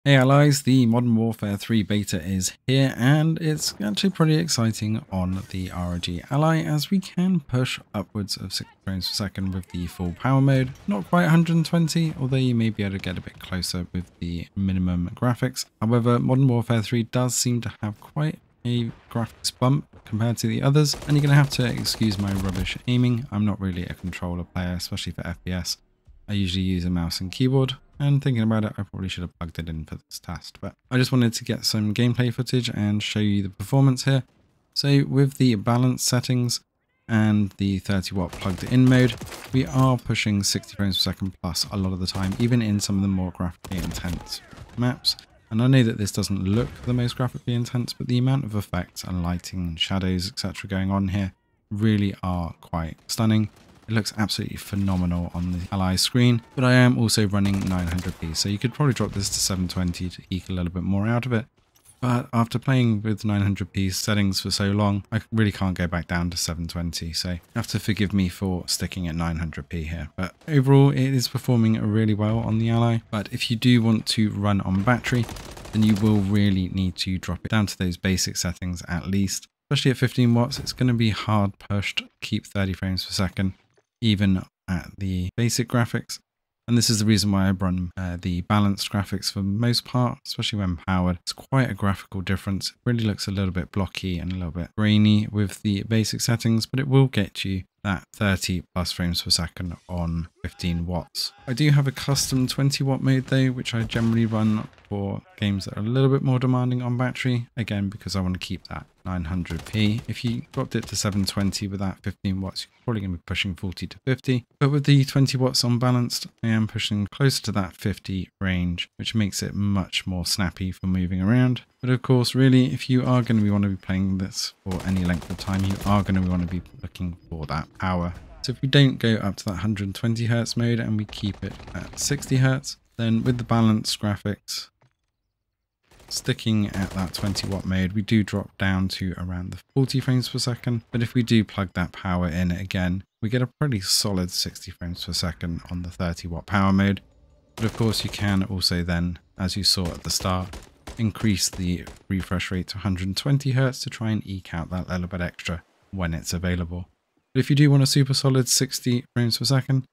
Hey allies, the Modern Warfare 3 beta is here and it's actually pretty exciting on the ROG Ally as we can push upwards of 60 frames per second with the full power mode. Not quite 120, although you may be able to get a bit closer with the minimum graphics. However, Modern Warfare 3 does seem to have quite a graphics bump compared to the others, and you're going to have to excuse my rubbish aiming. I'm not really a controller player, especially for FPS. I usually use a mouse and keyboard, and thinking about it, I probably should have plugged it in for this test, but I just wanted to get some gameplay footage and show you the performance here. So with the balance settings and the 30 watt plugged in mode, we are pushing 60 frames per second plus a lot of the time, even in some of the more graphically intense maps. And I know that this doesn't look the most graphically intense, but the amount of effects and lighting and shadows, etc. going on here really are quite stunning. It looks absolutely phenomenal on the Ally screen, but I am also running 900p, so you could probably drop this to 720 to eke a little bit more out of it. But after playing with 900p settings for so long, I really can't go back down to 720, so you have to forgive me for sticking at 900p here. But overall, it is performing really well on the Ally, but if you do want to run on battery, then you will really need to drop it down to those basic settings at least. Especially at 15 watts, it's going to be hard pushed to keep 30 frames per second. Even at the basic graphics. And this is the reason why I run the balanced graphics for the most part, especially when powered. It's quite a graphical difference. It really looks a little bit blocky and a little bit grainy with the basic settings, but it will get you that 30 plus frames per second on 15 watts. I do have a custom 20 watt mode though, which I generally run for games that are a little bit more demanding on battery, again because I want to keep that 900p. If you dropped it to 720 with that 15 watts, you're probably going to be pushing 40 to 50. But with the 20 watts unbalanced, I am pushing closer to that 50 range, which makes it much more snappy for moving around. But of course, really, if you are going to want to be playing this for any length of time, you are going to want to be looking for that power. So if we don't go up to that 120 Hz mode and we keep it at 60 Hz, then with the balanced graphics, sticking at that 20 watt mode, we do drop down to around the 40 frames per second. But if we do plug that power in again, we get a pretty solid 60 frames per second on the 30 watt power mode. But of course you can also then, as you saw at the start, increase the refresh rate to 120 Hz to try and eke out that little bit extra when it's available. But if you do want a super solid 60 frames per second,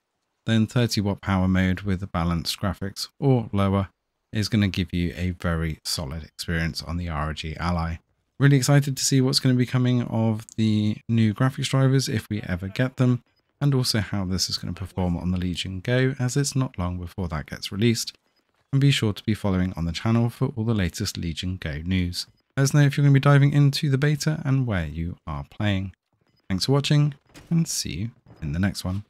then 30 watt power mode with the balanced graphics or lower is going to give you a very solid experience on the ROG Ally. Really excited to see what's going to be coming of the new graphics drivers if we ever get them, and also how this is going to perform on the Legion Go, as it's not long before that gets released. And be sure to be following on the channel for all the latest Legion Go news. Let us know if you're going to be diving into the beta and where you are playing. Thanks for watching, and see you in the next one.